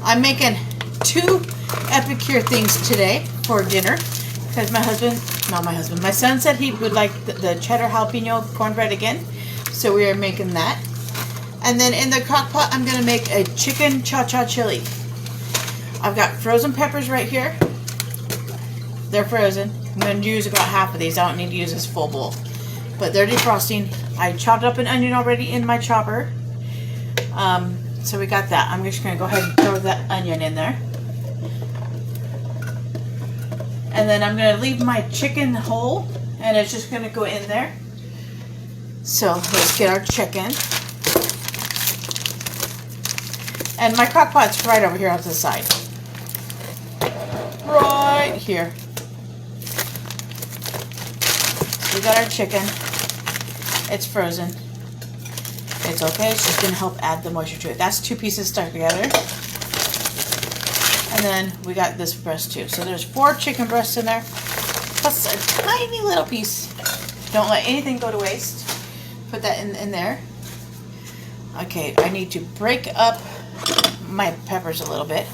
I'm making 2 epicure things today for dinner because my son said he would like the cheddar jalapeno cornbread again, so we are making that. And then in the crock pot, I'm going to make a chicken cha-cha chili. I've got frozen peppers right here. They're frozen. I'm going to use about half of these. I don't need to use this full bowl, but they're defrosting. I chopped up an onion already in my chopper. So we got that. I'm just going to go ahead and throw that onion in there. And then I'm going to leave my chicken whole, and it's just going to go in there. So let's get our chicken. And my crock pot's right over here on the side. Right here. We got our chicken. It's frozen. It's okay. It's just going to help add the moisture to it. That's 2 pieces stuck together. And then we got this breast too. So there's 4 chicken breasts in there, plus a tiny little piece. Don't let anything go to waste. Put that in there. Okay, I need to break up my peppers a little bit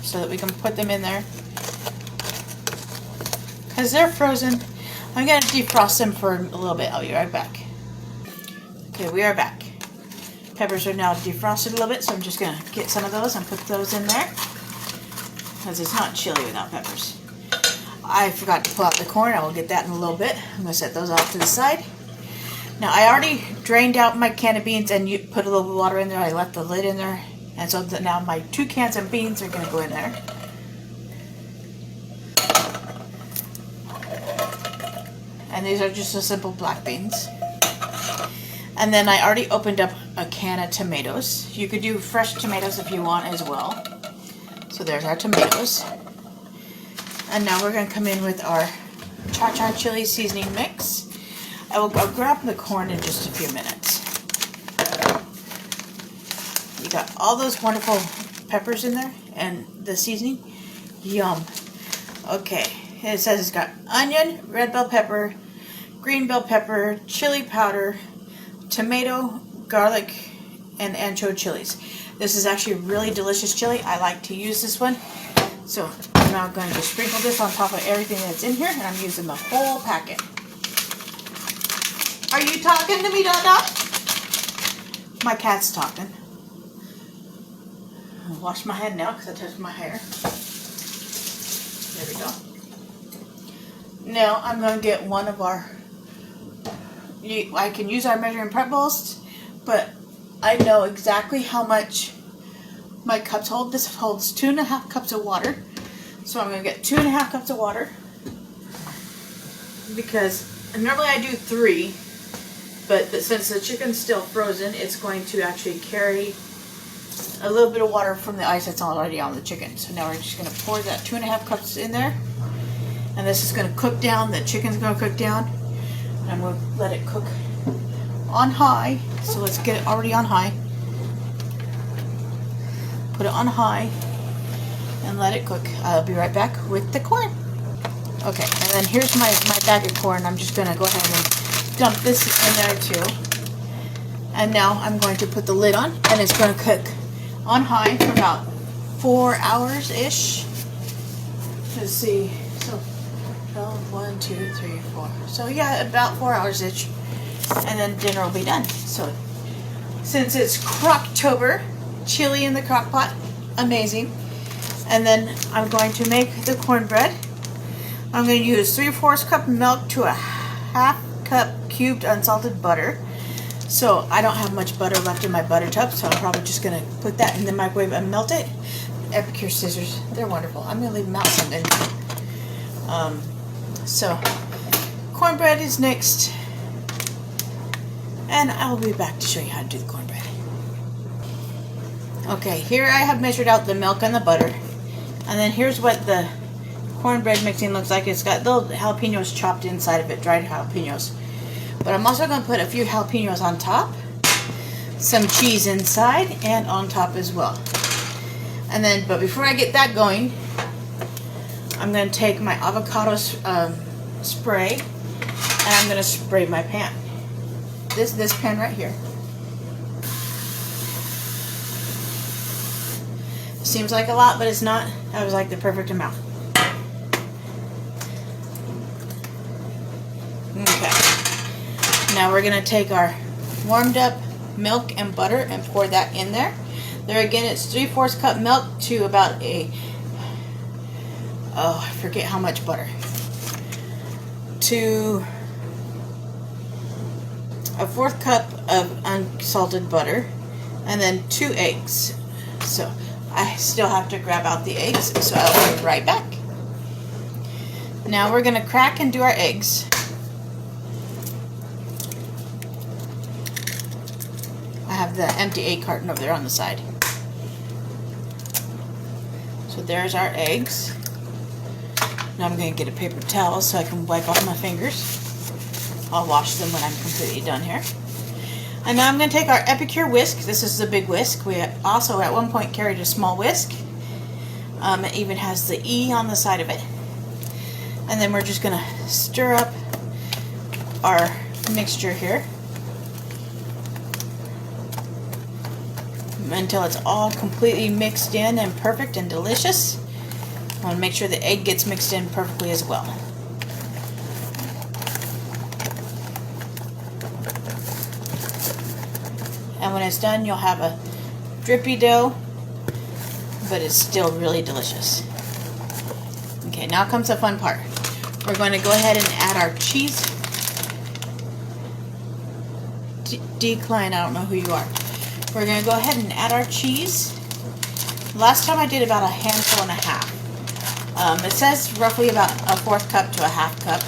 so that we can put them in there. Because they're frozen, I'm going to defrost them for a little bit. I'll be right back. Okay, we are back. Peppers are now defrosted a little bit, so I'm just going to get some of those and put those in there. Because it's not chili without peppers. I forgot to pull out the corn. I will get that in a little bit. I'm going to set those off to the side. Now, I already drained out my can of beans and you put a little water in there. I left the lid in there. And so now my 2 cans of beans are going to go in there. And these are just the simple black beans. And then I already opened up a can of tomatoes. You could do fresh tomatoes if you want as well. So there's our tomatoes. And now we're going to come in with our cha-cha chili seasoning mix. I'll grab the corn in just a few minutes. You got all those wonderful peppers in there and the seasoning. Yum. Okay, it says it's got onion, red bell pepper, green bell pepper, chili powder, tomato, garlic, and ancho chilies. This is actually really delicious chili. I like to use this one. So I'm now going to sprinkle this on top of everything that's in here, and I'm using the whole packet. Are you talking to me, Dada? My cat's talking. I'll wash my head now because I touched my hair. There we go. Now I'm going to get one of our... I can use our measuring prep bowls, but I know exactly how much my cups hold. This holds 2.5 cups of water. So I'm going to get 2.5 cups of water. Because normally I do 3. But since the chicken's still frozen, it's going to actually carry a little bit of water from the ice that's already on the chicken. So now we're just going to pour that 2.5 cups in there. And this is going to cook down. The chicken's going to cook down. And I'm going to let it cook on high. So let's get it already on high. Put it on high and let it cook. I'll be right back with the corn. Okay, and then here's my bag of corn. I'm just going to go ahead and dump this in there too. And now I'm going to put the lid on, and it's going to cook on high for about 4 hours-ish. Let's see. So 1, 2, 3, 4. So yeah, about 4 hours-ish. And then dinner will be done. So since it's Crocktober, chili in the crock pot, amazing. And then I'm going to make the cornbread. I'm going to use 3/4 cup milk to a 1/2 cup cubed unsalted butter. So I don't have much butter left in my butter tub, so I'm probably just going to put that in the microwave and melt it. Epicure scissors, they're wonderful. I'm going to leave them out someday. So cornbread is next, and I'll be back to show you how to do the cornbread. Okay, here I have measured out the milk and the butter, and then here's what the cornbread mixing looks like. It's got little jalapenos chopped inside of it, dried jalapenos. But I'm also going to put a few jalapenos on top, some cheese inside, and on top as well. And then, but before I get that going, I'm going to take my avocado spray, and I'm going to spray my pan. This pan right here. Seems like a lot, but it's not. That was like the perfect amount. Okay. Now we're going to take our warmed up milk and butter and pour that in there. There again, it's 3/4 cup milk to about I forget how much butter. To a 1/4 cup of unsalted butter, and then 2 eggs. So I still have to grab out the eggs, so I'll be right back. Now we're going to crack and do our eggs. I have the empty egg carton over there on the side. So there's our eggs. Now I'm going to get a paper towel so I can wipe off my fingers. I'll wash them when I'm completely done here. And now I'm going to take our Epicure whisk. This is the big whisk. We also at one point carried a small whisk. It even has the E on the side of it. And then we're just going to stir up our mixture here until it's all completely mixed in and perfect and delicious. I want to make sure the egg gets mixed in perfectly as well. And when it's done, you'll have a drippy dough, but it's still really delicious. Okay, now comes the fun part. We're going to go ahead and add our cheese. Decline, I don't know who you are. We're going to go ahead and add our cheese. Last time I did about 1.5 handfuls. It says roughly about a 1/4 cup to a 1/2 cup.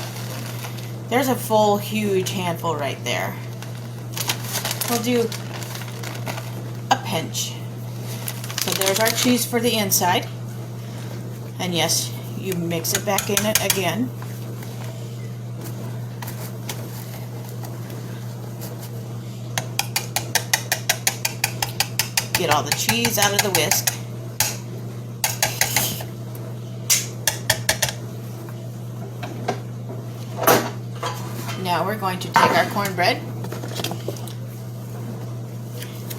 There's a full, huge handful right there. We'll do a pinch. So there's our cheese for the inside. And yes, you mix it back in it again. Get all the cheese out of the whisk. Now we're going to take our cornbread,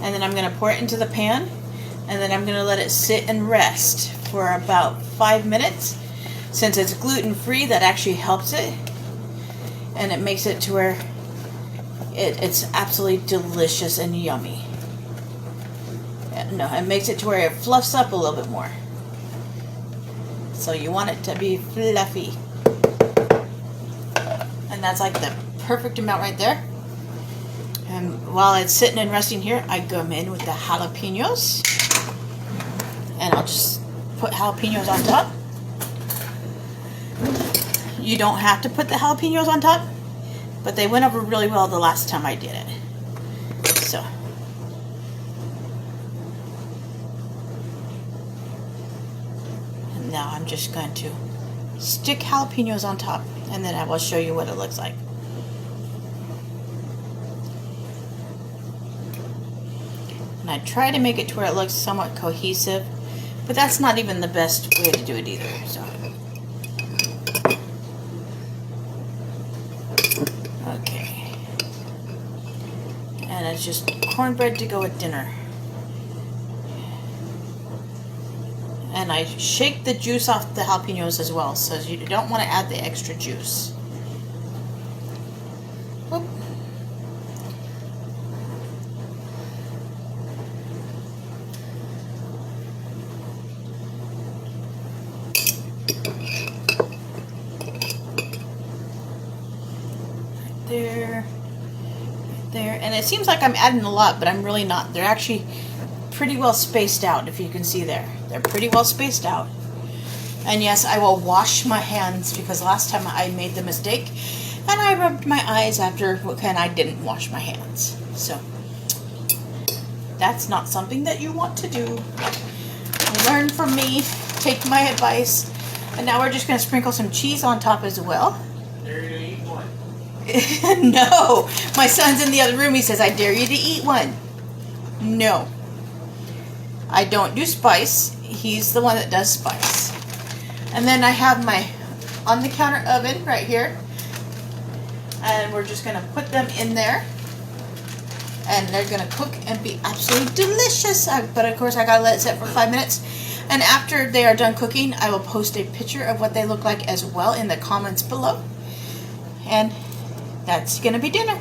and then I'm going to pour it into the pan, and then I'm going to let it sit and rest for about 5 minutes. Since it's gluten-free, that actually helps it, and it makes it to where it's absolutely delicious and yummy. No, it makes it to where it fluffs up a little bit more. So you want it to be fluffy. And that's like the perfect amount right there. And while it's sitting and resting here, I come in with the jalapeños. And I'll just put jalapeños on top. You don't have to put the jalapeños on top, but they went over really well the last time I did it. So. And now I'm just going to stick jalapeños on top, and then I will show you what it looks like. And I try to make it to where it looks somewhat cohesive, but that's not even the best way to do it either. So, okay, and it's just cornbread to go with dinner. And I shake the juice off the jalapeños as well, so you don't want to add the extra juice. Whoop. Right there, right there. And it seems like I'm adding a lot, but I'm really not. They're actually pretty well spaced out, if you can see there. They're pretty well spaced out. And yes, I will wash my hands, because last time I made the mistake and I rubbed my eyes after, and I didn't wash my hands. So that's not something that you want to do. Learn from me, take my advice. And now we're just going to sprinkle some cheese on top as well. Dare you to eat one? No, my son's in the other room. He says, I dare you to eat one. No, I don't do spice. He's the one that does spice. And then I have my on the counter oven right here, and we're just going to put them in there, and they're going to cook and be absolutely delicious. But of course I gotta let it sit for 5 minutes. And after they are done cooking, I will post a picture of what they look like as well in the comments below. And that's going to be dinner.